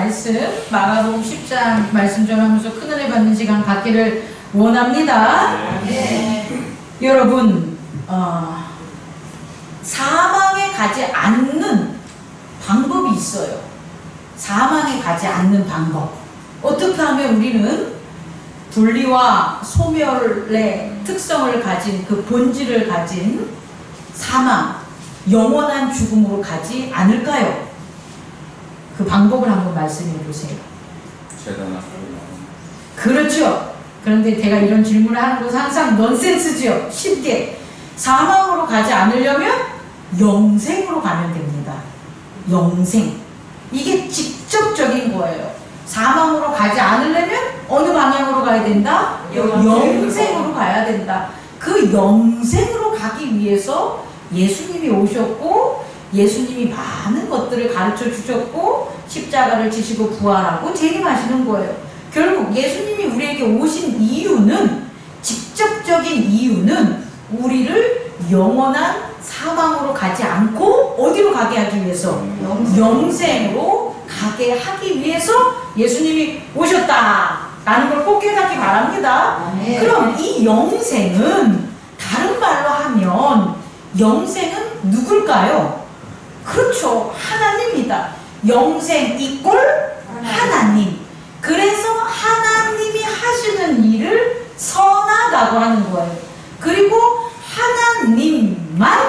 말씀, 마가복음 10장 말씀 전하면서 큰은혜 받는 시간 갖기를 원합니다. 여러분, 사망에 가지 않는 방법이 있어요. 사망에 가지 않는 방법. 어떻게 하면 우리는 분리와 소멸의 특성을 가진 그 본질을 가진 사망, 영원한 죽음으로 가지 않을까요? 그 방법을 한번 말씀해 보세요. 그렇죠. 그런데 제가 이런 질문을 하는 것은 항상 넌센스죠. 쉽게. 사망으로 가지 않으려면 영생으로 가면 됩니다. 영생. 이게 직접적인 거예요. 사망으로 가지 않으려면 어느 방향으로 가야 된다? 영생으로 가야 된다. 그 영생으로 가기 위해서 예수님이 오셨고 예수님이 많은 것들을 가르쳐 주셨고 십자가를 지시고 부활하고 재림하시는 거예요. 결국 예수님이 우리에게 오신 이유는, 직접적인 이유는 우리를 영원한 사망으로 가지 않고 어디로 가게 하기 위해서? 영생으로 가게 하기 위해서 예수님이 오셨다 라는 걸 꼭 깨닫기 바랍니다. 그럼 이 영생은 다른 말로 하면 영생은 누굴까요? 그렇죠. 하나님입니다. 영생 이꼴 하나님. 그래서 하나님이 하시는 일을 선하다고 하는 거예요. 그리고 하나님만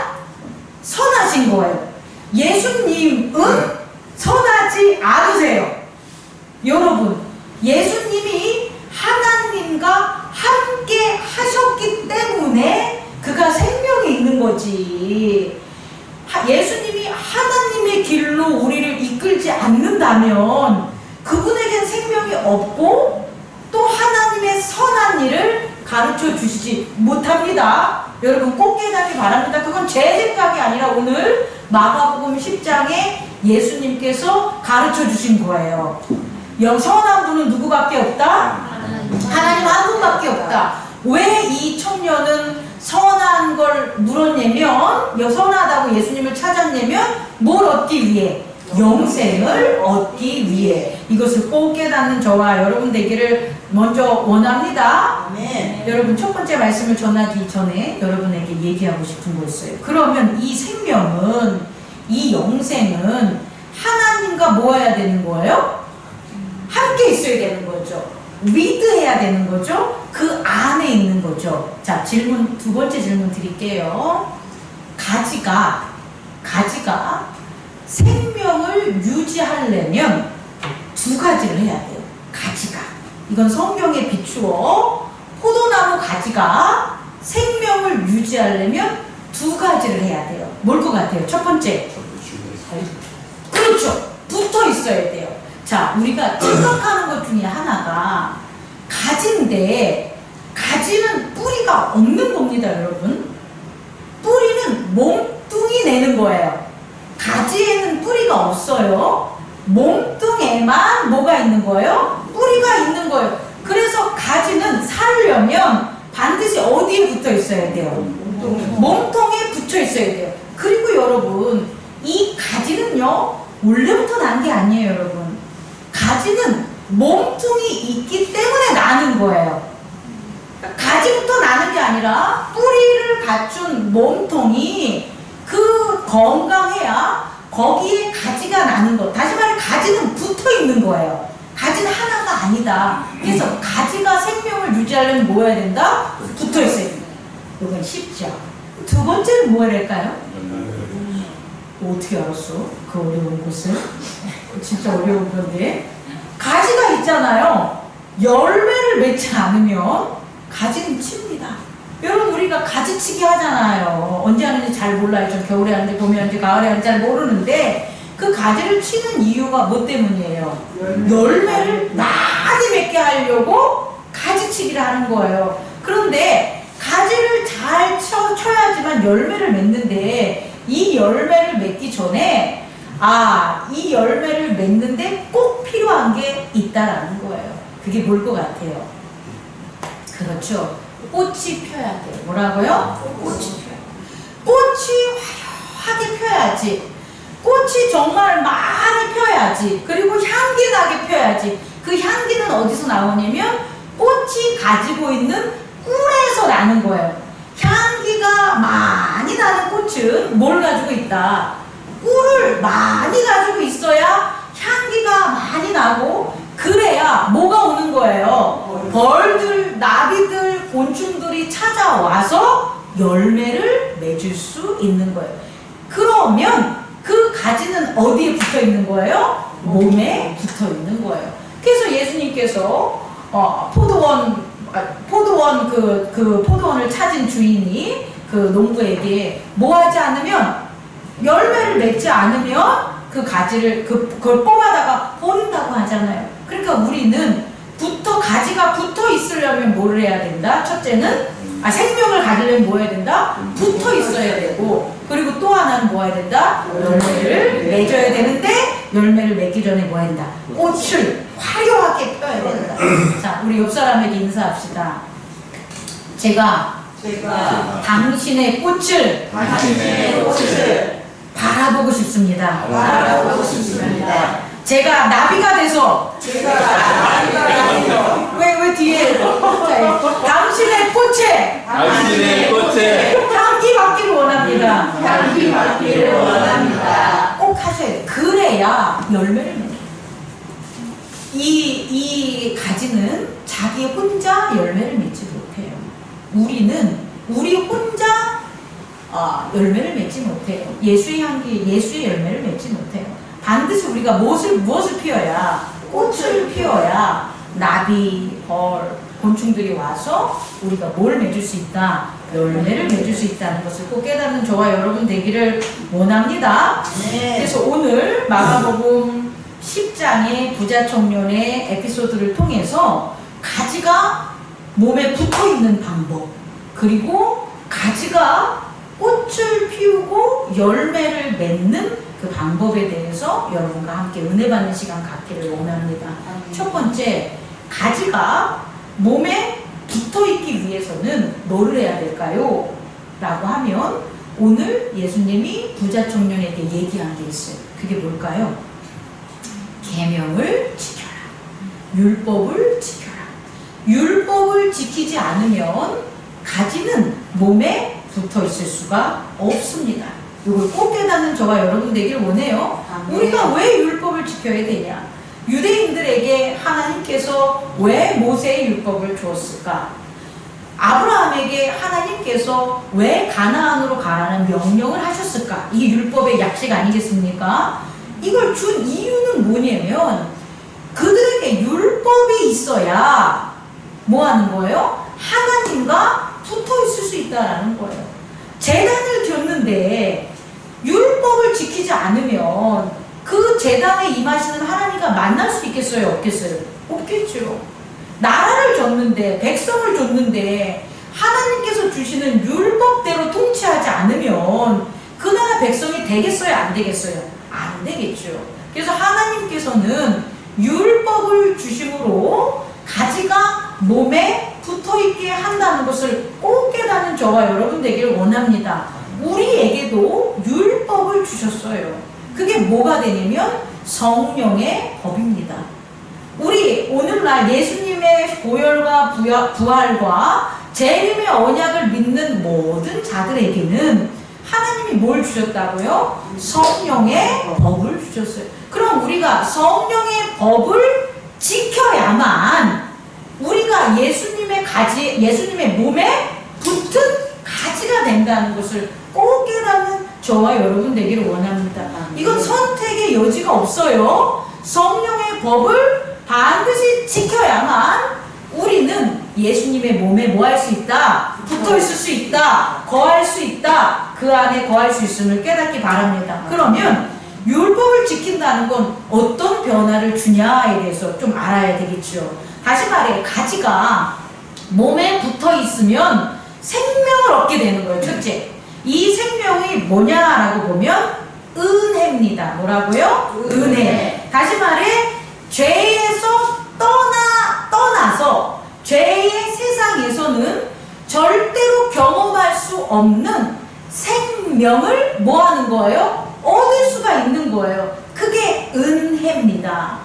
선하신 거예요. 예수님은 선하지 않으세요. 여러분, 예수님이 하나님과 함께 하셨기 때문에 그가 생명이 있는 거지. 예수님이 하나님의 길로 우리를 이끌지 않는다면 그분에겐 생명이 없고 또 하나님의 선한 일을 가르쳐 주시지 못합니다. 여러분 꼭 깨닫기 바랍니다. 그건 제 생각이 아니라 오늘 마가복음 10장에 예수님께서 가르쳐 주신 거예요. 선한 분은 누구밖에 없다? 하나님 한 분밖에 없다. 왜 이 청년은 선한 걸 물었냐면, 선하다고 예수님을 찾았냐면 뭘 얻기 위해? 영생을 얻기 위해. 이것을 꼭 깨닫는 저와 여러분 되기를 먼저 원합니다. 여러분 첫 번째 말씀을 전하기 전에 여러분에게 얘기하고 싶은 거 있어요. 그러면 이 생명은, 이 영생은 하나님과 뭐 해야 되는 거예요? 함께 있어야 되는 거죠. 위드해야 되는 거죠. 그 안에 있는 거죠. 자, 질문, 두 번째 질문 드릴게요. 가지가 생명을 유지하려면 두 가지를 해야 돼요. 가지가. 이건 성경에 비추어 포도나무 가지가 생명을 유지하려면 두 가지를 해야 돼요. 뭘 것 같아요? 첫 번째. 그렇죠. 붙어 있어야 돼요. 자, 우리가 생각하는 것 중에 하나가 가지인데, 가지는 뿌리가 없는 겁니다, 여러분. 뿌리는 몸뚱이 내는 거예요. 가지에는 뿌리가 없어요. 몸뚱에만 뭐가 있는 거예요? 뿌리가 있는 거예요. 그래서 가지는 살려면 반드시 어디에 붙어 있어야 돼요? 몸통에 붙어 있어야 돼요. 그리고 여러분, 이 가지는요, 원래부터 난 게 아니에요, 여러분. 가지는 몸통이 있기 때문에 나는 거예요. 가지부터 나는 게 아니라 뿌리를 갖춘 몸통이 그 건강해야 거기에 가지가 나는 거. 다시 말해 가지는 붙어 있는 거예요. 가지는 하나가 아니다. 그래서 가지가 생명을 유지하려면 뭐 해야 된다? 붙어 있어야 된다. 이건 쉽죠. 두 번째는 뭐 해야 될까요? 어떻게 알았어? 그 어려운 것을? 진짜 어려운 건데. 가지가 있잖아요. 열매를 맺지 않으면 가지는 칩니다. 여러분 우리가 가지치기 하잖아요. 언제 하는지 잘 몰라요. 좀 겨울에 하는지 봄에 하는지 가을에 하는지 잘 모르는데 그 가지를 치는 이유가 뭐 때문이에요? 열매를 많이 맺게 하려고 가지치기를 하는 거예요. 그런데 가지를 잘 쳐야지만 열매를 맺는데 이 열매를 맺기 전에 이 열매를 맺는데 꼭 필요한 게 있다라는 거예요. 그게 뭘 것 같아요? 그렇죠. 꽃이 펴야 돼요. 뭐라고요? 꽃이 펴요. 꽃이 화려하게 펴야지. 꽃이 정말 많이 펴야지. 그리고 향기 나게 가지는 어디서 나오냐면 꽃이 가지고 있는 꿀에서 나는 거예요. 향기가 많이 나는 꽃은 뭘 가지고 있다? 꿀을 많이 가지고 있어야 향기가 많이 나고, 그래야 뭐가 오는 거예요? 벌들, 나비들, 곤충들이 찾아와서 열매를 맺을 수 있는 거예요. 그러면 그 가지는 어디에 붙어 있는 거예요? 몸에 붙어 있는 거예요. 그래서 예수님께서 포도원 포도원을 찾은 주인이 그 농부에게 뭐 하지 않으면, 열매를 맺지 않으면 그 가지를 그걸 뽑아다가 버린다고 하잖아요. 그러니까 우리는 가지가 붙어 있으려면 뭘 해야 된다? 첫째는 생명을 가지려면 뭐 해야 된다? 붙어 있어야 되고, 그리고 또 하나는 뭐 해야 된다? 열매를 맺어야 되는데, 열매를 맺기 전에 뭐 해야 된다? 꽃을 화려하게 펴야 된다. 자, 우리 옆 사람에게 인사합시다. 제가 당신의 꽃을 바라보고 싶습니다. 제가 나비가 돼서 왜 뒤에 당신의 꽃에 향기 받기를 원합니다. 꼭 하셔야 돼요. 그래야 열매를 맺어요. 이 가지는 자기 혼자 열매를 맺지 못해요. 우리 혼자 열매를 맺지 못해요. 예수의 향기, 예수의 열매를 맺지 못해요. 반드시 우리가 무엇을 피워야, 꽃을 피워야 나비, 벌, 곤충들이 와서 우리가 뭘 맺을 수 있다? 열매를 맺을 수 있다는 것을 꼭 깨닫는 저와 여러분 되기를 원합니다. 네. 그래서 오늘 마가복음 10장의 부자 청년의 에피소드를 통해서 가지가 몸에 붙어있는 방법, 그리고 가지가 꽃을 피우고 열매를 맺는 그 방법에 대해서 여러분과 함께 은혜 받는 시간 갖기를 원합니다. 첫 번째, 가지가 몸에 붙어있기 위해서는 뭐를 해야 될까요? 라고 하면 오늘 예수님이 부자 청년에게 얘기한 게 있어요. 그게 뭘까요? 계명을 지켜라. 율법을 지켜라. 율법을 지키지 않으면 가지는 몸에 붙어 있을 수가 없습니다. 이걸 꼭 깨닫는 저와 여러분 되길 원해요. 우리가 왜 율법을 지켜야 되냐? 유대인들에게 하나님께서 왜 모세의 율법을 주었을까? 아브라함에게 하나님께서 왜 가나안으로 가라는 명령을 하셨을까? 이게 율법의 약식 아니겠습니까? 이걸 준 이유는 뭐냐면 그들에게 율법이 있어야 뭐 하는 거예요? 하나님과 붙어 있을 수 있다라는 거예요. 제단을 줬는데 율법을 지키지 않으면 그 제단에 임하시는 하나님과 만날 수 있겠어요? 없겠어요? 없겠죠. 나라를 줬는데, 백성을 줬는데 하나님께서 주시는 율법대로 통치하지 않으면 그 나라 백성이 되겠어요? 안 되겠어요? 안 되겠죠. 그래서 하나님께서는 율법을 주심으로 가지가 몸에 붙어있게 한다는 것을 꼭 깨닫는 저와 여러분 되기를 원합니다. 우리에게도 율법을 주셨어요. 그게 뭐가 되냐면 성령의 법입니다. 우리 오늘날 예수님의 보혈과 부활과 재림의 언약을 믿는 모든 자들에게는 하나님이 뭘 주셨다고요? 성령의 법을 주셨어요. 그럼 우리가 성령의 법을 지켜야만 우리가 예수님의 몸에 붙은 가지가 된다는 것을 꼭 깨닫는 저와 여러분 되기를 원합니다. 이건 선택의 여지가 없어요. 성령의 법을 반드시 지켜야만 우리는 예수님의 몸에 뭐 할 수 있다? 붙어 있을 수 있다. 거할 수 있다. 그 안에 거할 수 있음을 깨닫기 바랍니다. 그러면 율법을 지킨다는 건 어떤 변화를 주냐에 대해서 좀 알아야 되겠죠. 다시 말해, 가지가 몸에 붙어 있으면 생명을 얻게 되는 거예요. 첫째, 이 생명이 뭐냐라고 보면 은혜입니다. 뭐라고요? 은혜. 다시 말해, 죄에서 떠나서 죄의 세상에서는 절대로 경험할 수 없는 생명을 뭐 하는 거예요? 얻을 수가 있는 거예요. 그게 은혜입니다.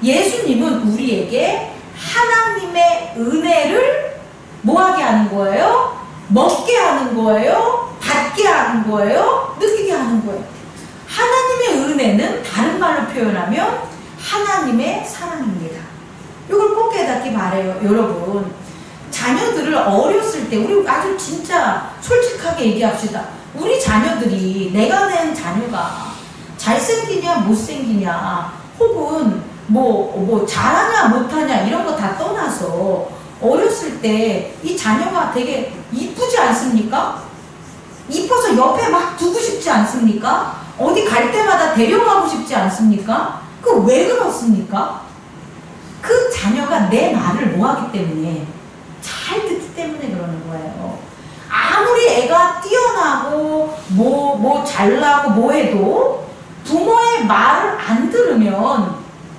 예수님은 우리에게 하나님의 은혜를 뭐하게 하는 거예요? 먹게 하는 거예요? 받게 하는 거예요? 느끼게 하는 거예요. 하나님의 은혜는 다른 말로 표현하면 하나님의 사랑입니다. 이걸 꼭 깨닫기 바래요. 여러분, 자녀들을 어렸을 때 우리 아주 진짜 솔직하게 얘기합시다. 우리 자녀들이, 내가 낸 자녀가 잘생기냐 못생기냐 혹은 뭐 잘하냐 못하냐 이런 거 다 떠나서 어렸을 때 이 자녀가 되게 이쁘지 않습니까? 이뻐서 옆에 막 두고 싶지 않습니까? 어디 갈 때마다 데려가고 싶지 않습니까? 그 왜 그렇습니까? 그 자녀가 내 말을 뭐하기 때문에, 잘 듣기 때문에 그러는 거예요. 아무리 애가 뛰어나고 뭐 잘나고 뭐 해도 부모의 말을 안 들으면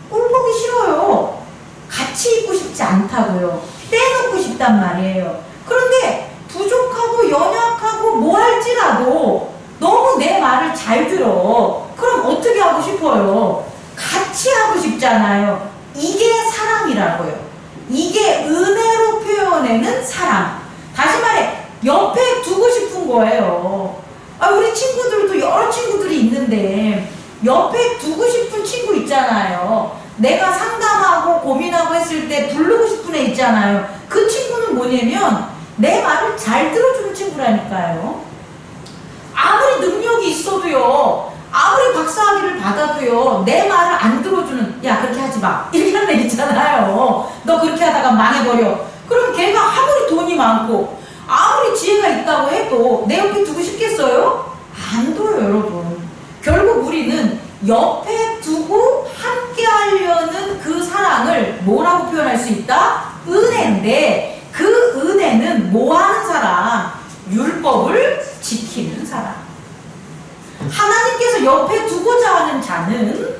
꼴보기 싫어요. 같이 있고 싶지 않다고요. 떼놓고 싶단 말이에요. 그런데 부족하고 연약하고 뭐 할지라도 너무 내 말을 잘 들어. 그럼 어떻게 하고 싶어요? 같이 하고 싶잖아요. 이게 사랑이라고요. 이게 은혜로 표현하는 사랑. 다시 말해, 옆에 두고 싶은 거예요. 우리 친구들도 여러 친구들이 있는데 옆에 두고 싶은 친구 있잖아요. 내가 상담하고 고민하고 했을 때 부르고 싶은 애 있잖아요. 그 친구는 뭐냐면 내 말을 잘 들어주는 친구라니까요. 아무리 능력이 있어도요, 아무리 박사학위를 받아도요, 내 말을 안 들어주는, 야 그렇게 하지 마, 이렇게 하는 애 있잖아요. 너 그렇게 하다가 망해버려. 그럼 걔가 아무리 돈이 많고 아무리 지혜가 있다고 해도 내 옆에 두고 싶겠어요? 안 둬요, 여러분. 결국 우리는 옆에 두고 함께 하려는 그 사랑을 뭐라고 표현할 수 있다? 은혜인데, 그 은혜는 뭐 하는 사람? 율법을 지키는 사람. 하나님께서 옆에 두고자 하는 자는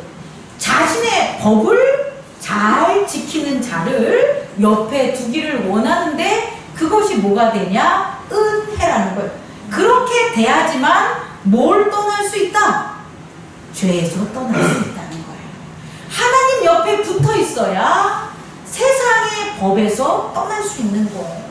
자신의 법을 잘 지키는 자를 옆에 두기를 원하는데, 그것이 뭐가 되냐? 은혜라는 거예요. 그렇게 돼야지만 뭘 떠날 수 있다? 죄에서 떠날 수 있다는 거예요. 하나님 옆에 붙어 있어야 세상의 법에서 떠날 수 있는 거예요.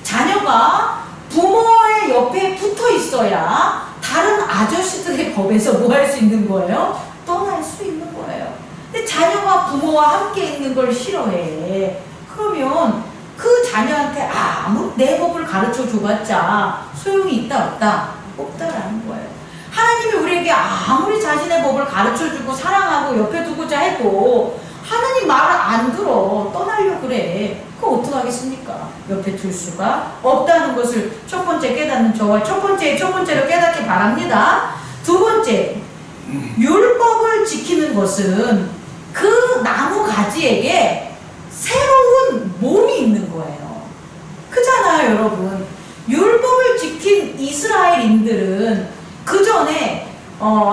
자녀가 부모의 옆에 붙어 있어야 다른 아저씨들의 법에서 뭐 할 수 있는 거예요? 떠날 수 있는 거예요. 근데 자녀가 부모와 함께 있는 걸 싫어해. 그러면 그 자녀한테 아무 내 법을 가르쳐 줘봤자 소용이 있다 없다? 없다라는 거예요. 하나님이 우리에게 아무리 자신의 법을 가르쳐주고 사랑하고 옆에 두고자 해도 하나님 말을 안 들어. 떠나려고 그래. 그거 어떡하겠습니까? 옆에 둘 수가 없다는 것을 첫 번째 깨닫는 저와 첫 번째로 깨닫기 바랍니다. 두 번째, 율법을 지키는 것은 그 나무 가지에게 새로운 몸이 있는 거예요. 그잖아요, 여러분. 율법을 지킨 이스라엘인들은 그 전에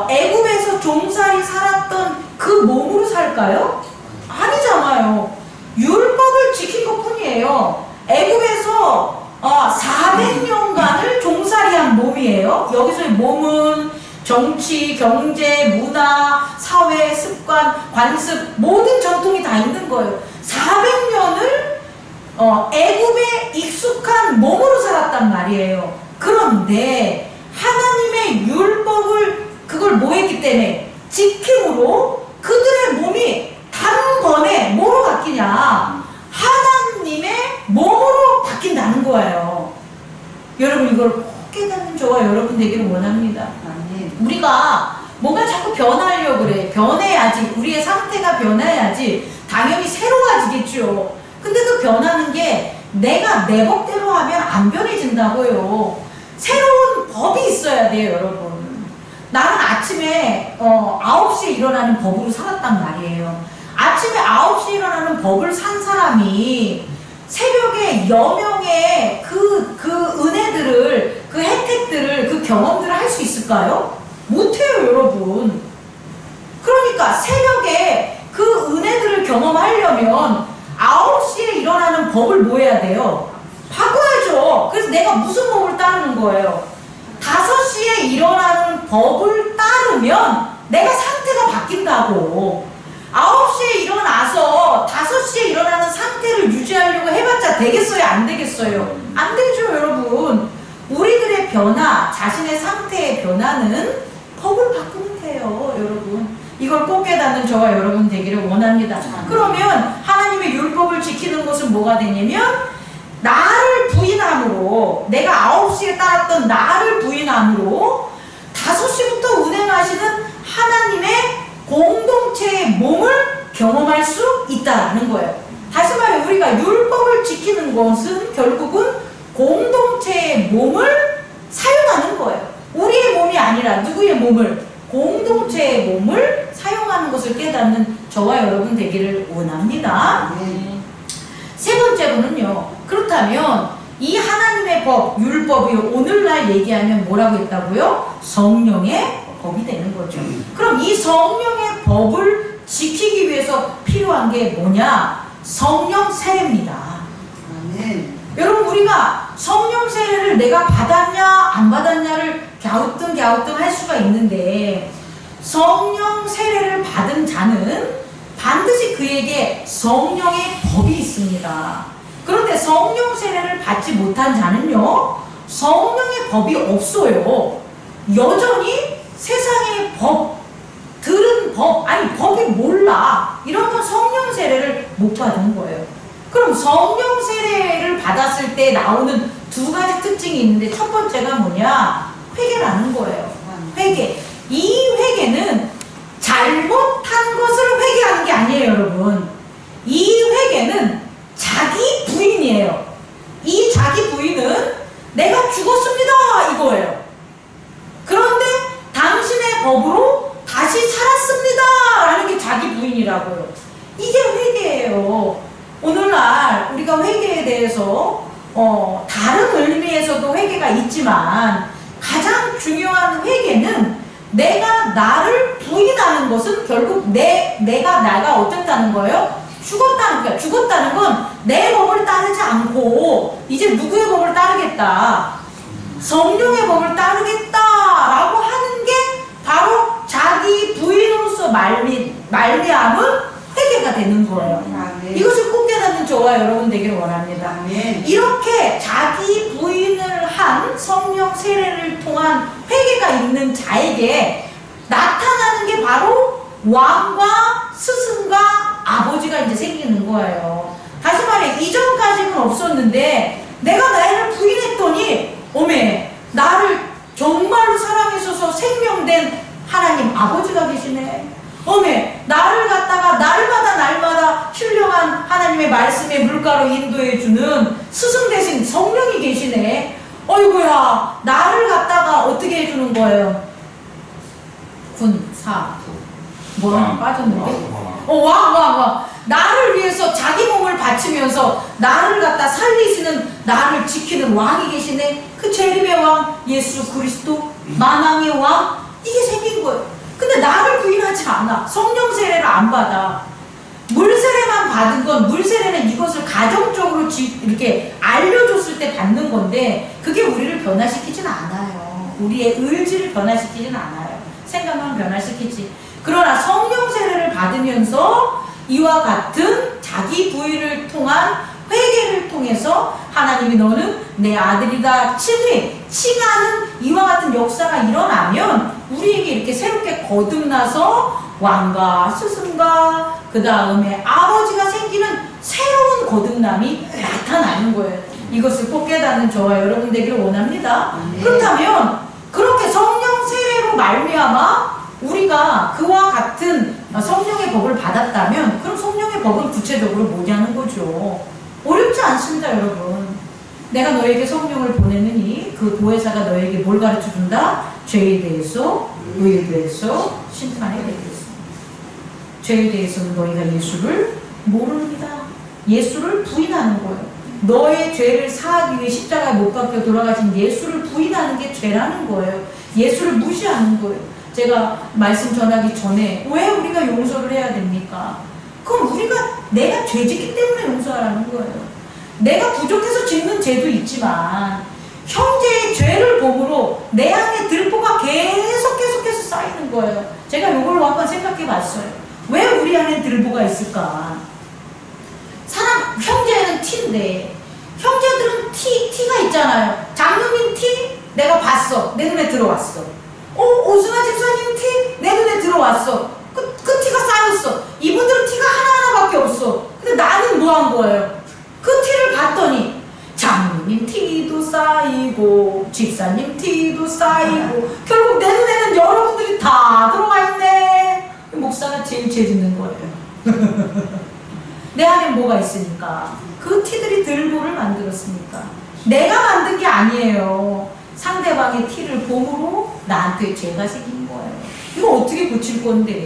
애굽에서 종살이 살았던 그 몸으로 살까요? 아니잖아요. 율법을 지킨 것 뿐이에요. 애굽에서 400년간을 종살이한 몸이에요. 여기서의 몸은 정치, 경제, 문화, 사회, 습관, 관습, 모든 전통이 다 있는 거예요. 400년을 애굽에 익숙한 몸으로 살았단 말이에요. 그런데 하나님의 율법을 그걸 뭐 했기 때문에? 지킴으로 그들의 몸이 단번에 뭐로 바뀌냐? 하나님의 몸으로 바뀐다는 거예요. 여러분, 이걸 꼭 깨닫는 저와 여러분 되기를 원합니다. 우리가 뭔가 자꾸 변하려고 그래. 변해야지. 우리의 상태가 변해야지 당연히 새로워지겠죠. 근데 그 변하는 게 내가 내 법대로 하면 안 변해진다고요. 새로운 법이 있어야 돼요, 여러분. 나는 아침에 9시에 일어나는 법으로 살았단 말이에요. 아침에 9시에 일어나는 법을 산 사람이 새벽에 여명의 그 은혜들을, 그 혜택들을, 그 경험들을 할 수 있을까요? 못해요, 여러분. 그러니까 새벽에 그 은혜들을 경험하려면 9시에 일어나는 법을 뭐 해야 돼요? 바꿔야죠. 그래서 내가 무슨 법을 따르는 거예요? 5시에 일어나는 법을 따르면 내가 상태가 바뀐다고. 9시에 일어나서 5시에 일어나는 상태를 안 되겠어요? 안 되죠, 여러분. 우리들의 변화, 자신의 상태의 변화는 법을 바꾸면 돼요, 여러분. 이걸 꼭 깨닫는 저와 여러분 되기를 원합니다. 그러면 하나님의 율법을 지키는 것은 뭐가 되냐면, 나를 부인함으로, 내가 9시에 따랐던 나를 부인함으로 5시부터 운행하시는 하나님의 공동체의 몸을 경험할 수 있다는 거예요. 다시 말해, 우리가 율법을 지키는 것은 결국은 공동체의 몸을 사용하는 거예요. 우리의 몸이 아니라 누구의 몸을? 공동체의 몸을 사용하는 것을 깨닫는 저와 여러분 되기를 원합니다. 세 번째로는요, 그렇다면 이 하나님의 법, 율법이 오늘날 얘기하면 뭐라고 했다고요? 성령의 법이 되는 거죠. 그럼 이 성령의 법을 지키기 위해서 필요한 게 뭐냐? 성령 세례입니다. 여러분, 우리가 성령 세례를 내가 받았냐 안 받았냐를 갸우뚱 할 수가 있는데, 성령 세례를 받은 자는 반드시 그에게 성령의 법이 있습니다. 그런데 성령 세례를 받지 못한 자는요, 성령의 법이 없어요. 여전히 세상의 법, 들은 법, 아니 법이 몰라, 이러면 성령 세례를 못 받은 거예요. 그럼 성령 세례를 받았을 때 나오는 두 가지 특징이 있는데, 첫 번째가 뭐냐? 회개라는 거예요. 회개. 이 회개는 잘못한 것을 회개하는 게 아니에요, 여러분. 이 회개는 자기 부인이에요. 이 자기 부인은 내가 죽었습니다, 이거예요. 그런데 당신의 법으로 다시 살았습니다, 라는 게 자기 부인이라고요. 이게 회개예요. 오늘날 우리가 회개에 대해서 다른 의미에서도 회개가 있지만, 가장 중요한 회개는 내가 나를 부인하는 것은 결국 내가 어땠다는 거예요? 죽었다는 거야. 죽었다는 건 내 법을 따르지 않고 이제 누구의 법을 따르겠다? 성령의 법을 따르겠다라고 하는 게 바로 자기 부인으로서 말미암은 회개가 되는 거예요. 이것을 꼭 깨닫는 저와 여러분 되기를 원합니다. 이렇게 자기 부인을 한 성령 세례를 통한 회개가 있는 자에게 나타나는 게 바로 왕과 스승과 아버지가 이제 생기는 거예요. 다시 말해, 이전까지는 없었는데 내가 나를 부인했더니 어메, 나를 정말로 사랑해줘서 생명된 하나님 아버지가 계시네. 어메, 나를 갖다가 날마다 훌륭한 하나님의 말씀의 물가로 인도해주는 스승 대신 성령이 계시네. 어이구야, 나를 갖다가 어떻게 해주는 거예요? 뭐랑 빠졌는데? 왕. 나를 위해서 자기 몸을 바치면서 나를 갖다 살리시는, 나를 지키는 왕이 계시네. 그 재림의 왕 예수 그리스도, 만왕의 왕, 이게 생긴 거예요. 근데 나를 부인하지 않아. 성령 세례를 안 받아. 물 세례만 받은 건, 물 세례는 이것을 가정적으로 이렇게 알려줬을 때 받는 건데, 그게 우리를 변화시키진 않아요. 우리의 의지를 변화시키진 않아요. 생각만 변화시키지. 그러나 성령 세례를 받으면서 이와 같은 자기 부인을 통한 회개를 통해서 하나님이 너는 내 아들이다 칭하는 이와 같은 역사가 일어나면 우리에게 이렇게 새롭게 거듭나서 왕과 스승과 그 다음에 아버지가 생기는 새로운 거듭남이 나타나는 거예요. 이것을 꼭 깨닫는 저와 여러분 되기를 원합니다. 그렇다면 그렇게 성령 세례로 말미암아 우리가 그와 같은 성령의 법을 받았다면, 그럼 성령의 법은 구체적으로 뭐냐는 거죠. 어렵지 않습니다, 여러분. 내가 너에게 성령을 보냈느니 그 보혜사가 너에게 뭘 가르쳐준다? 죄에 대해서, 의에 대해서 심판에 대해서. 죄에 대해서는 너희가 예수를 모릅니다. 예수를 부인하는 거예요. 너의 죄를 사하기 위해 십자가에 못 박혀 돌아가신 예수를 부인하는 게 죄라는 거예요. 예수를 무시하는 거예요. 제가 말씀 전하기 전에 왜 우리가 용서를 해야 됩니까? 그럼 내가 죄짓기 때문에 용서하라는 거예요. 내가 부족해서 짓는 죄도 있지만 형제의 죄를 보므로 내 안에 들보가 계속해서 쌓이는 거예요. 제가 이걸 한번 생각해 봤어요. 왜 우리 안에 들보가 있을까? 형제는 티인데, 형제도 있잖아요. 장로님 티 내가 봤어. 내 눈에 들어왔어. 오승환 집사님 티 내 눈에 들어왔어. 그 티가 쌓였어. 이분들은 티가 하나하나밖에 없어. 근데 나는 뭐 한 거예요? 그 티를 봤더니 장로님 티도 쌓이고 집사님 티도 쌓이고 결국 내 눈에는 여러분들이 다 들어가 있네. 목사가 제일 죄 짓는 거예요. 내 안에 뭐가 있으니까 그 티들이 들보를 만들었으니까 내가 만든 게 아니에요. 상대방의 티를 봄으로 나한테 죄가 생긴 거예요. 이거 어떻게 고칠 건데?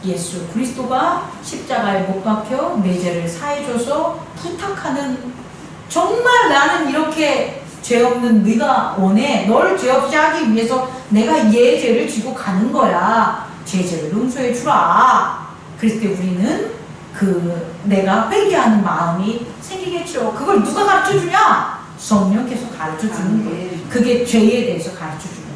예수 그리스도가 십자가에 못 박혀 내 죄를 사해줘서 부탁하는, 정말 나는 이렇게 죄 없는 네가 원해. 널 죄 없이 하기 위해서 내가 얘 죄를 지고 가는 거야. 죄를 용서해 주라. 그랬을 때 우리는 내가 회개하는 마음이 생기겠죠. 그걸 누가 가르쳐 주냐? 성령께서 가르쳐 주는 거예요. 그게 죄에 대해서 가르쳐 주는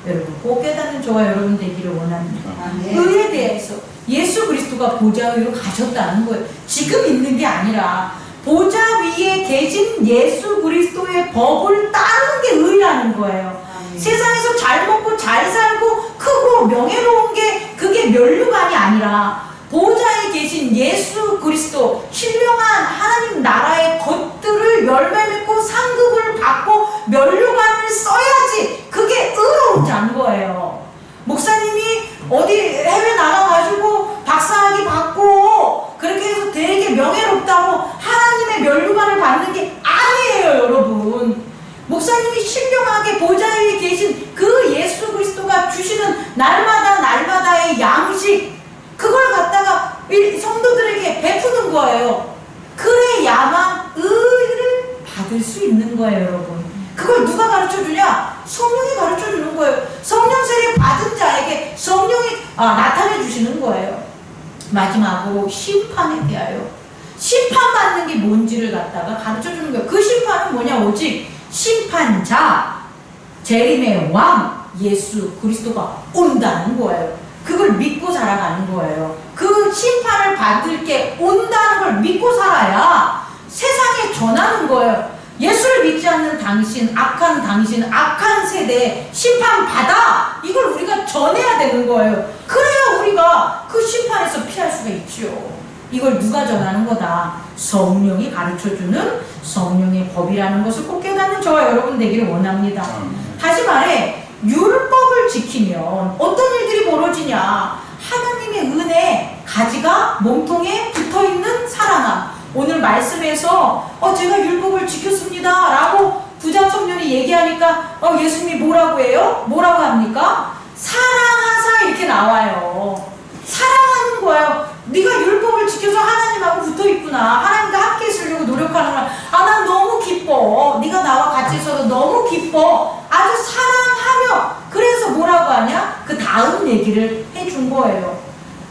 거예요. 여러분 꼭 깨닫는 저와 여러분 되기를 원합니다. 의에 대해서 예수 그리스도가 보좌 위로 가셨다는 거예요. 지금 있는 게 아니라 보좌 위에 계신 예수 그리스도의 법을 따르는 게 의라는 거예요. 세상에서 잘 먹고 잘 살고 크고 명예로운 게 그게 면류관이 아니라 보좌에 계신 예수 그리스도, 신령한 하나님 나라의 것들을 열매 맺고 상급을 받고 면류관을 써야지 그게 의로운 자인 거예요. 목사님이 어디 해외 나가가지고 박사학위 받고 그렇게 해서 되게 명예롭다고 하나님의 면류관을 받는 게 아니에요, 여러분. 목사님이 신령하게 보좌에 계신 그 예수 그리스도가 주시는 날마다의 양식, 그걸 갖다가 성도들에게 베푸는 거예요. 그래야만 의를 받을 수 있는 거예요, 여러분. 그걸 누가 가르쳐 주냐? 성령이 가르쳐 주는 거예요. 성령 세례 받은 자에게 성령이 나타내 주시는 거예요. 마지막으로 심판에 대하여, 심판받는 게 뭔지를 갖다가 가르쳐 주는 거예요. 그 심판은 뭐냐? 오직 심판자, 재림의 왕 예수 그리스도가 온다는 거예요. 그걸 믿고 살아가는 거예요. 그 심판을 받을 게 온다는 걸 믿고 살아야 세상에 전하는 거예요. 예수를 믿지 않는 당신, 악한 세대에 심판받아! 이걸 우리가 전해야 되는 거예요. 그래야 우리가 그 심판에서 피할 수가 있죠. 이걸 누가 전하는 거다? 성령이 가르쳐주는 성령의 법이라는 것을 꼭 깨닫는 저와 여러분 되기를 원합니다. 다시 말해, 율법을 지키면 어떤 일들이 벌어지냐? 하나님의 은혜 가지가 몸통에 붙어있는 사랑함. 오늘 말씀에서 제가 율법을 지켰습니다 라고 부자 청년이 얘기하니까 예수님이 뭐라고 해요? 뭐라고 합니까? 사랑하사 이렇게 나와요. 사랑하는 거예요. 네가 율법을 지켜서 하나님하고 붙어있구나. 하나님과 함께 있으려고 노력하는구나. 난 너무 기뻐. 네가 나와 같이 있어서 너무 기뻐. 아주 사랑하며. 그래서 뭐라고 하냐? 그 다음 얘기를 해준 거예요.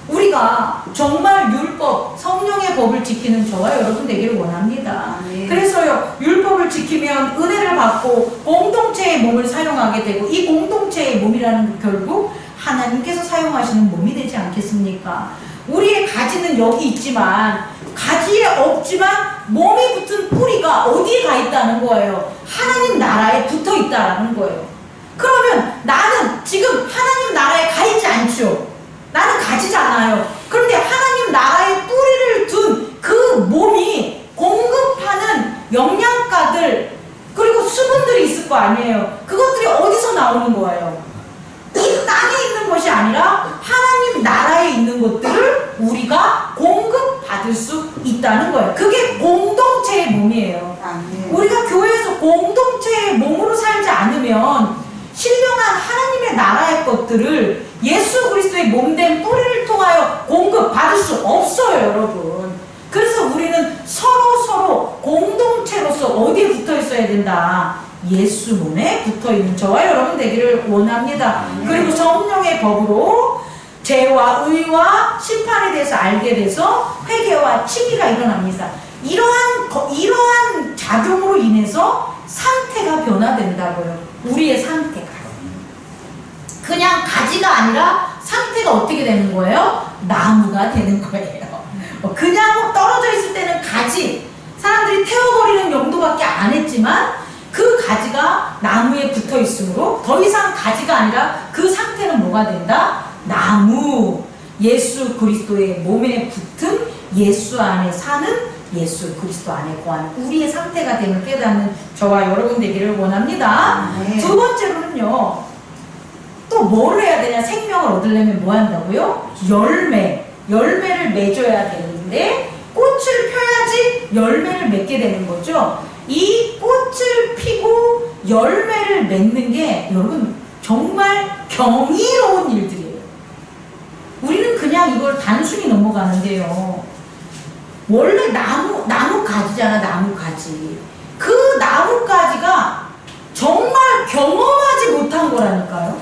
우리가 정말 율법, 성령의 법을 지키는 저와 여러분 되기를 원합니다. 그래서요, 율법을 지키면 은혜를 받고 공동체의 몸을 사용하게 되고, 이 공동체의 몸이라는 결국 하나님께서 사용하시는 몸이 되지 않겠습니까? 우리의 가지는 여기 있지만, 가지에 없지만 몸이 붙은 뿌리가 어디에 가 있다는 거예요? 하나님 나라에 붙어 있다는 거예요. 그러면 나는 지금 하나님 나라에 가 있지 않죠? 나는 가지잖아요. 그런데 하나님 나라에 뿌리를 둔 그 몸이 공급하는 영양가들, 그리고 수분들이 있을 거 아니에요. 그것들이 어디서 나오는 거예요? 이 땅에 있는 것이 아니라 하나님 나라에 있는 것들을 우리가 공급받을 수 있다는 거예요. 그게 공동체의 몸이에요. 우리가 교회에서 공동체의 몸으로 살지 않으면 신령한 하나님의 나라의 것들을 예수 그리스도의 몸된 뿌리를 통하여 공급받을 수 없어요, 여러분. 그래서 우리는 서로 공동체로서 어디에 붙어 있어야 된다? 예수 몸에 붙어있는 저와 여러분 되기를 원합니다. 그리고 성령의 법으로 죄와 의와 심판에 대해서 알게 돼서 회개와 치기가 일어납니다. 이러한 작용으로 인해서 상태가 변화된다고요. 우리의 상태가. 그냥 가지가 아니라 상태가 어떻게 되는 거예요? 나무가 되는 거예요. 그냥 떨어져 있을 때는 가지, 사람들이 태워버리는 용도밖에 안 했지만 그 가지가 나무에 붙어 있으므로 더 이상 가지가 아니라 그 상태는 뭐가 된다? 나무. 예수 그리스도의 몸에 붙은 예수 안에 사는 예수 그리스도 안에 거하는 우리의 상태가 됨을 깨닫는 저와 여러분 되기를 원합니다. 네. 두 번째로는요. 또 뭘 해야 되냐? 생명을 얻으려면 뭐 한다고요? 열매를 맺어야 되는데 꽃을 펴야지 열매를 맺게 되는 거죠. 이 꽃을 피고 열매를 맺는 게 여러분 정말 경이로운 일들이에요. 우리는 그냥 이걸 단순히 넘어가는데요. 원래 나무 가지잖아, 나무 가지. 그 나무 가지가 정말 경험하지 못한 거라니까요.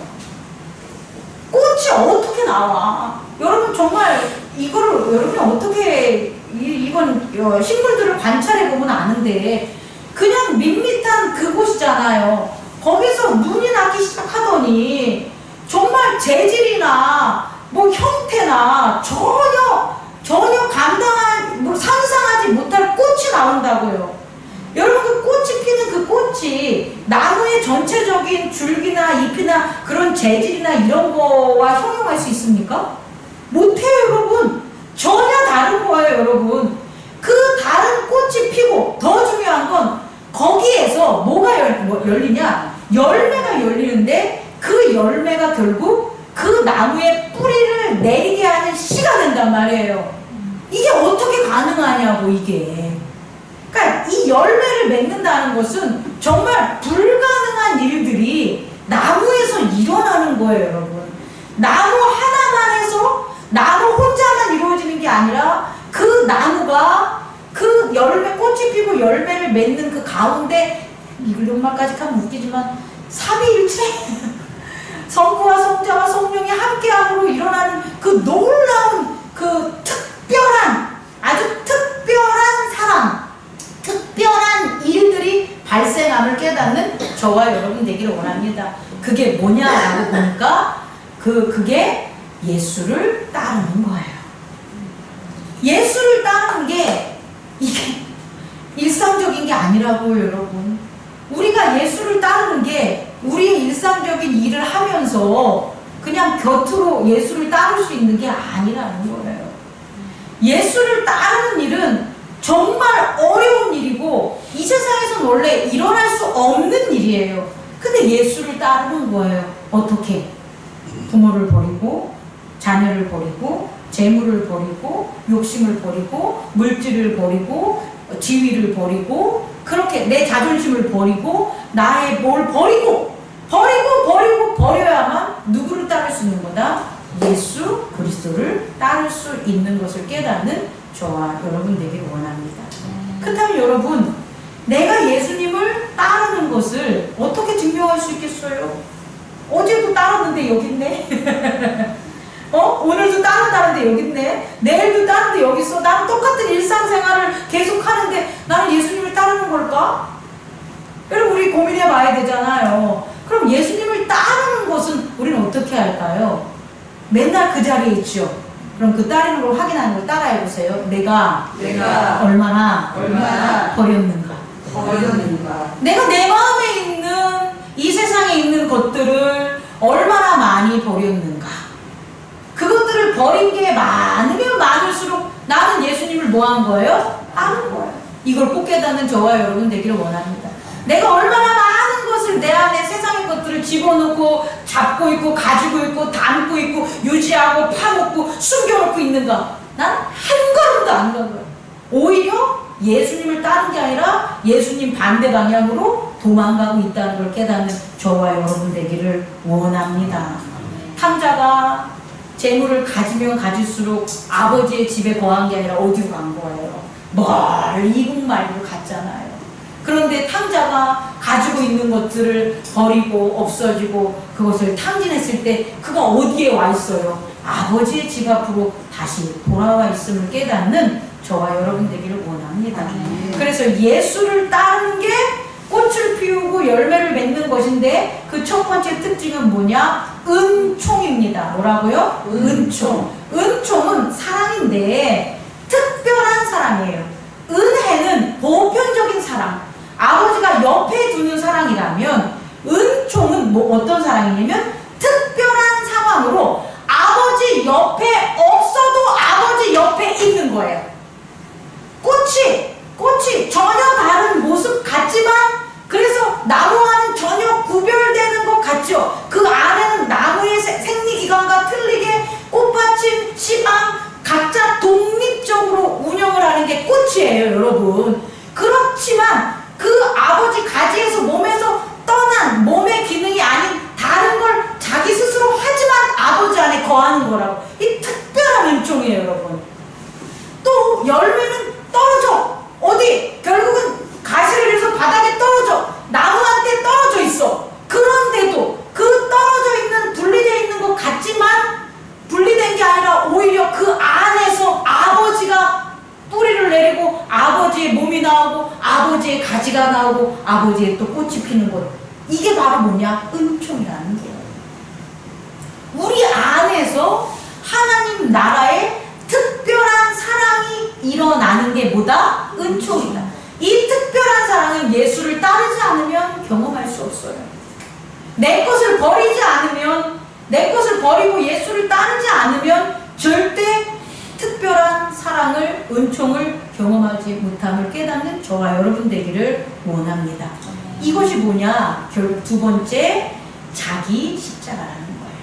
꽃이 어떻게 나와? 여러분 정말 이거를 여러분이 어떻게 이건 식물들을 관찰해 보면 아는데 그냥 밋밋한 그곳이잖아요. 거기서 눈이 나기 시작하더니 정말 재질이나 뭐 형태나 전혀 상상하지 못할 꽃이 나온다고요. 여러분 그 꽃이 피는 그 꽃이 나무의 전체적인 줄기나 잎이나 그런 재질이나 이런 거와 형용할 수 있습니까? 못해요 여러분. 전혀 다른 거예요 여러분. 그 다른 꽃이 피고 더 중요한 건 거기에서 뭐가 열리냐? 열매가 열리는데 그 열매가 결국 그 나무에 뿌리를 내리게 하는 씨가 된단 말이에요. 이게 어떻게 가능하냐고 이게. 그러니까 이 열매를 맺는다는 것은 정말 불가능한 일들이 나무에서 일어나는 거예요 여러분. 나무 하나만 해서 나무 혼자만 이루어지는 게 아니라 그 나무가 그 꽃이 피고 열매를 맺는 그 가운데 이런 말까지 하면 웃기지만 삼위일체 성부와 성자와 성령이 함께함으로 일어나는 그 놀라운 그 특별한 아주 특별한 사랑 특별한 일들이 발생함을 깨닫는 저와 여러분 되기를 원합니다. 그게 뭐냐라고 보니까 그게 예수를 따르는 거예요. 예수를 따르는 게 이게 일상적인 게 아니라고요 여러분. 우리가 예수를 따르는 게 우리의 일상적인 일을 하면서 그냥 곁으로 예수를 따를 수 있는 게 아니라는 거예요. 예수를 따르는 일은 정말 어려운 일이고 이 세상에서는 원래 일어날 수 없는 일이에요. 근데 예수를 따르는 거예요. 어떻게? 부모를 버리고 자녀를 버리고 재물을 버리고 욕심을 버리고 물질을 버리고 지위를 버리고 그렇게 내 자존심을 버리고 나의 뭘 버려야만 누구를 따를 수 있는 거다? 예수 그리스도를 따를 수 있는 것을 깨닫는 저와 여러분 되기를 원합니다. 그렇다면 여러분 내가 예수님을 따르는 것을 어떻게 증명할 수 있겠어요? 어제도 따랐는데 여기 있네. 오늘도 따른다는데 여기 있네. 내일도 따르는데 여기 있어. 나는 똑같은 일상생활을 계속 하는데 나는 예수님을 따르는 걸까? 여러분 우리 고민해 봐야 되잖아요. 그럼 예수님을 따르는 것은 우리는 어떻게 할까요? 맨날 그 자리에 있죠. 그럼 그 따르는 걸 확인하는 걸 따라해 보세요. 내가 얼마나 버렸는가. 내가 내 마음에 있는 이 세상에 있는 것들을 얼마나 많이 버렸는가. 그것들을 버린 게 많으면 많을수록 나는 예수님을 뭐 한 거예요? 아는 거예요. 이걸 꼭 깨닫는 저와 여러분 되기를 원합니다. 내가 얼마나 많은 것을 내 안에 세상의 것들을 집어넣고 잡고 있고 가지고 있고 담고 있고 유지하고 파먹고 숨겨놓고 있는가. 난 한 걸음도 안 간 거예요. 오히려 예수님을 따른 게 아니라 예수님 반대 방향으로 도망가고 있다는 걸 깨닫는 저와 여러분 되기를 원합니다. 탕자가 재물을 가지면 가질수록 아버지의 집에 거한 게 아니라 어디로 간 거예요? 멀리 이국 말로 갔잖아요. 그런데 탕자가 가지고 있는 것들을 버리고 없어지고 그것을 탕진했을 때 그가 어디에 와 있어요? 아버지의 집 앞으로 다시 돌아와 있음을 깨닫는 저와 여러분 되기를 원합니다. 그래서 예수를 따르는 게 꽃을 피우고 열매를 맺는 것인데 그 첫 번째 특징은 뭐냐? 은총입니다. 뭐라고요? 은총. 은총은 사랑인데 특별한 사랑이에요. 은혜는 복 사랑이라면 은총은 뭐 어떤 사랑이냐면 특별한 상황으로 아버지 옆에 없어도 아버지 옆에 있는 거예요. 꽃이 전혀 다른 모습 같지만 그래서 나무와는 전혀 구별되는 것 같죠. 그 안에는 나무의 생리기관과 틀리게 꽃받침, 씨방 각자 독립적으로 운영을 하는 게 꽃이에요, 여러분. 그렇지만 그 아버지 가지에서 몸에서 떠난 몸의 기능이 아닌 다른 걸 자기 스스로 하지만 아버지 안에 거하는 거라고. 이 특별한 은총이에요, 여러분. 또 열매는 떨어져. 어디? 결국은 가시를 해서 바닥에 떨어져. 나무한테 떨어져 있어. 그런데도 그 떨어져 있는, 분리되어 있는 것 같지만 분리된 게 아니라 오히려 그 안에서 아버지가 뿌리를 내리고 아버지의 몸이 나오고 아버지의 가지가 나오고 아버지의 또 꽃이 피는 것. 이게 바로 뭐냐? 은총이라는 거예요. 우리 안에서 하나님 나라의 특별한 사랑이 일어나는 게 뭐다? 은총이다. 이 특별한 사랑은 예수를 따르지 않으면 경험할 수 없어요. 내 것을 버리지 않으면, 내 것을 버리고 예수를 따르지 않으면 절대 특별한 사랑을, 은총을 경험하지 못함을 깨닫는 저와 여러분 되기를 원합니다. 이것이 뭐냐? 결국 두 번째, 자기 십자가라는 거예요.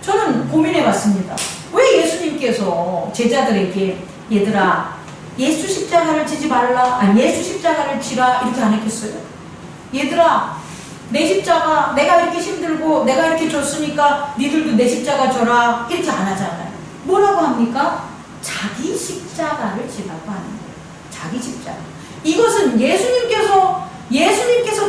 저는 고민해봤습니다. 왜 예수님께서 제자들에게 얘들아 예수 십자가를 지지 말라, 아니 예수 십자가를 지라 이렇게 안 했겠어요? 얘들아 내 십자가, 내가 이렇게 힘들고 내가 이렇게 줬으니까 니들도 내 십자가 져라 이렇게 안 하잖아요. 뭐라고 합니까? 자기 십자가를 지라고 하는 거예요. 자기 십자가. 이것은 예수님께서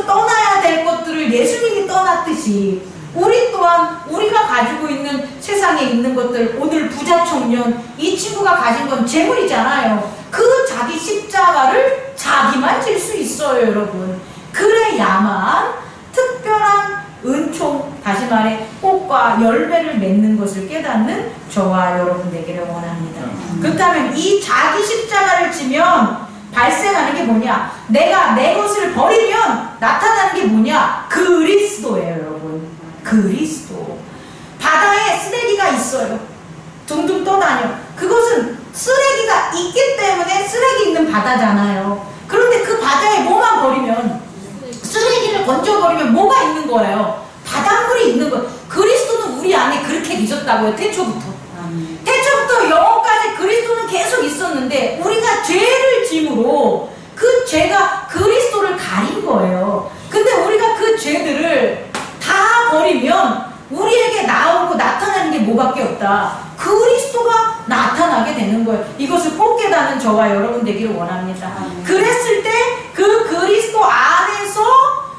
떠나야 될 것들을 예수님이 떠났듯이 우리 또한 우리가 가지고 있는 세상에 있는 것들, 오늘 부자 청년 이 친구가 가진 건 재물이잖아요. 그 자기 십자가를 자기만 질 수 있어요, 여러분. 그래야만 특별한 은총, 다시 말해 꽃과 열매를 맺는 것을 깨닫는 저와 여러분 되기를 원합니다. 그렇다면 이 자기 십자가를 지면 발생하는 게 뭐냐? 내가 내 것을 버리면 나타나는 게 뭐냐? 그리스도예요, 여러분. 그리스도. 바다에 쓰레기가 있어요. 둥둥 떠다녀. 그것은 쓰레기가 있기 때문에 쓰레기 있는 바다잖아요. 그런데 그 바다에 뭐만 버리면, 쓰레기를 건져버리면 뭐가 있는 거예요? 바닷물이 있는 거예요. 그리스도는 우리 안에 그렇게 계셨다고요. 태초부터. 태초부터 영원까지 그리스도는 계속 있었는데 우리가 죄를 짐으로 그 죄가 그리스도를 가린 거예요. 근데 우리가 그 죄들을 다 버리면 우리에게 나오고 나타나는 게 뭐밖에 없다? 그리스도가 나타나게 되는 거예요. 이것을 꼭 깨닫는 저와 여러분 되기를 원합니다. 그랬을 때 그 그리스도 안에서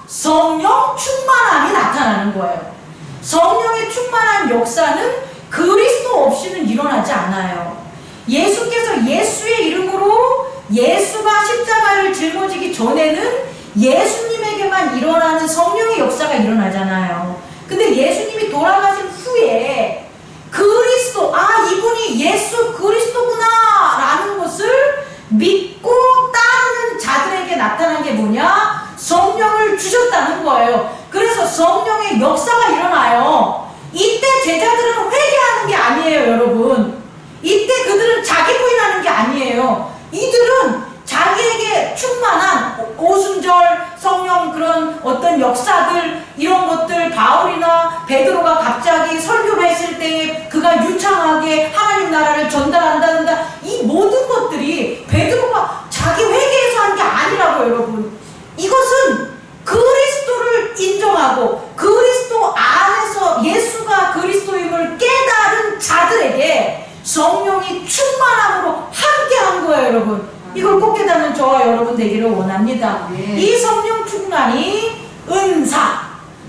성령 충만함이 나타나는 거예요. 성령의 충만한 역사는 그리스도 없이는 일어나지 않아요. 예수께서 예수의 이름으로 예수가 십자가를 짊어지기 전에는 예수님에게만 일어나는 성령의 역사가 일어나잖아요. 근데 예수님이 돌아가신 후에 그리스도, 이분이 예수 그리스도구나 라는 것을 믿고 따르는 자들에게 나타난 게 뭐냐? 성령을 주셨다는 거예요. 그래서 성령의 역사가 일어나요. 이때 제자들은 회개하는 게 아니에요, 여러분. 이때 그들은 자기 부인하는 게 아니에요. 이들은 자기에게 충만한 오순절 성령 그런 어떤 역사들, 이런 것들, 바울이나 베드로가 갑자기 설교를 했을 때 그가 유창하게 하나님 나라를 전달한다는다, 이 모든 것들이 베드로가 자기 회개에서 한 게 아니라고, 여러분. 이것은 그리스도를 인정하고 그리스도 안에서 예수가 그리스도임을 깨달은 자들에게 성령이 충만함으로 함께한 거예요, 여러분. 이걸 꼭 깨닫는 저와 여러분 되기를 원합니다. 이 성령 충만이 은사,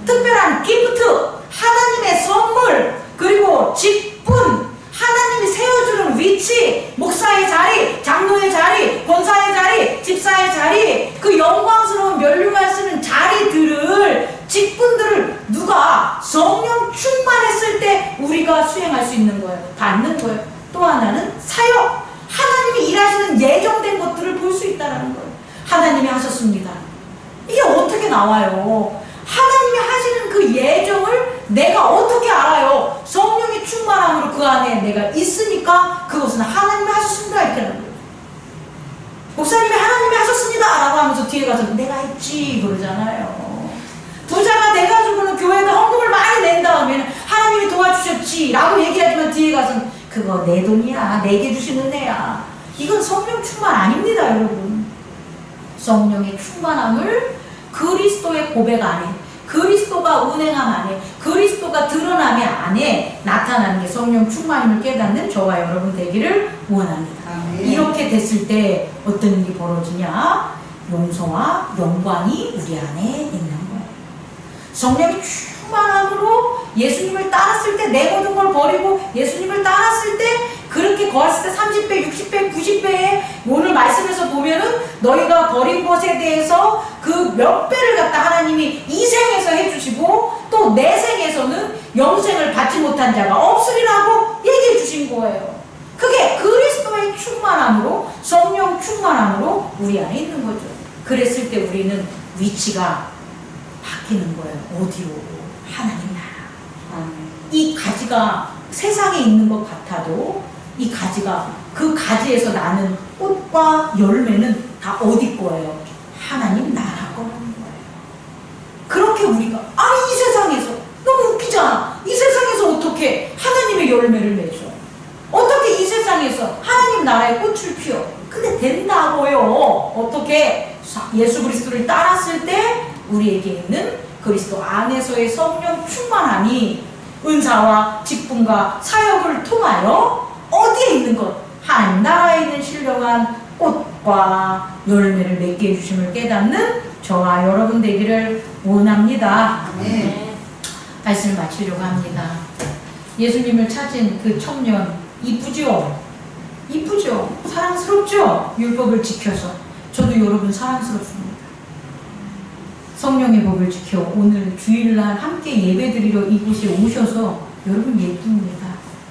특별한 기프트, 하나님의 선물, 그리고 직분, 하나님이 세워주는 위치, 목사의 자리, 장로의 자리, 권사의 자리, 집사의 자리, 그 영광스러운 면류관 쓰는 자리들을, 직분들을 누가 성령 충만했을 때 우리가 수행할 수 있는 거예요. 받는 거예요. 또 하나는 사역, 하나님이 일하시는 예정된 것들을 볼 수 있다는 거예요. 하나님이 하셨습니다. 이게 어떻게 나와요? 내가 어떻게 알아요? 성령의 충만함으로 그 안에 내가 있으니까 그것은 하나님이 하셨습니다. 이렇게 하는 거예요. 목사님이 하나님이 하셨습니다 라고 하면서 뒤에 가서 내가 했지 그러잖아요. 부자가 돼가지고는 교회가 헌금을 많이 낸 다음에는 하나님이 도와주셨지 라고 얘기하지만 뒤에 가서는 그거 내 돈이야, 내게 주신 은혜야. 이건 성령 충만 아닙니다, 여러분. 성령의 충만함을 그리스도의 고백 안에, 그리스도가 운행함 안에, 그리스도가 드러남이 안에 나타나는 게 성령 충만함을 깨닫는 저와 여러분 되기를 원합니다. 아멘. 이렇게 됐을 때 어떤 일이 벌어지냐? 용서와 영광이 우리 안에 있는 거예요. 성령이 충만함으로 예수님을 따랐을 때, 내 모든 걸 버리고 예수님을 따랐을 때, 그렇게 거했을 때 30배, 60배, 90배에 오늘 말씀에서 보면은 너희가 버린 것에 대해서 그 몇 배를 갖다 하나님이 이 생에서 해주시고 또 내 생에서는 영생을 받지 못한 자가 없으리라고 얘기해 주신 거예요. 그게 그리스도의 충만함으로, 성령 충만함으로 우리 안에 있는 거죠. 그랬을 때 우리는 위치가 바뀌는 거예요. 어디로? 하나님 나라. 이 가지가 세상에 있는 것 같아도 이 가지가, 그 가지에서 나는 꽃과 열매는 다 어디 거예요? 하나님 나라 거라는 거예요. 그렇게 우리가 이 세상에서 너무 웃기잖아. 이 세상에서 어떻게 하나님의 열매를 맺어? 어떻게 이 세상에서 하나님 나라의 꽃을 피워? 근데 된다고요. 어떻게? 예수 그리스도를 따랐을 때 우리에게 있는 그리스도 안에서의 성령 충만함이 은사와 직분과 사역을 통하여 어디에 있는 것? 하나님 나라에 있는 신령한 꽃과 열매를 맺게 해주심을 깨닫는 저와 여러분 되기를 원합니다. 네. 말씀을 마치려고 합니다. 예수님을 찾은 그 청년 이쁘죠? 이쁘죠? 사랑스럽죠? 율법을 지켜서. 저도 여러분 사랑스럽습니다. 성령의 법을 지켜 오늘 주일날 함께 예배드리러 이곳에 오셔서 여러분 예쁩니다.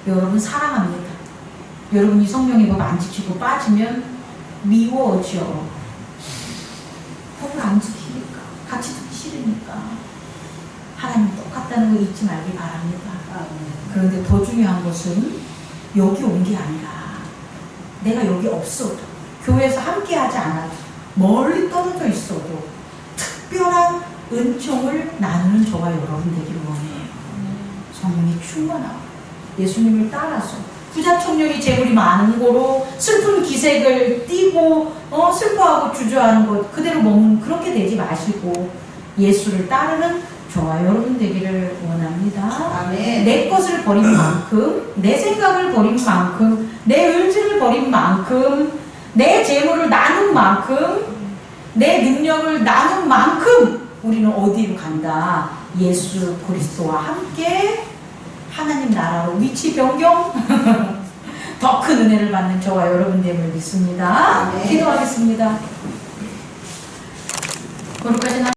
여러분 사랑합니다. 여러분이 성령의 법 안 지키고 빠지면 미워져. 법을 안 지키니까, 같이 듣기 싫으니까. 하나님 똑같다는 거 잊지 말기 바랍니다. 그런데 더 중요한 것은 여기 온 게 아니라 내가 여기 없어도, 교회에서 함께 하지 않아도, 멀리 떨어져 있어도 특별한 은총을 나누는 저와 여러분 되기를 원해요. 성령이 충만하고 예수님을 따라서 부자 청년이 재물이 많은 거로 슬픈 기색을 띠고 슬퍼하고 주저하는 것 그대로 먹는, 그렇게 되지 마시고 예수를 따르는 저와 여러분 되기를 원합니다. 아멘. 내 것을 버린 만큼, 내 생각을 버린 만큼, 내 의지를 버린 만큼, 내 재물을 나눈 만큼, 내 능력을 나눈 만큼 우리는 어디로 간다? 예수 그리스도와 함께 하나님 나라로 위치 변경 더 큰 은혜를 받는 저와 여러분들을 믿습니다. 아멘. 기도하겠습니다. 거룩하신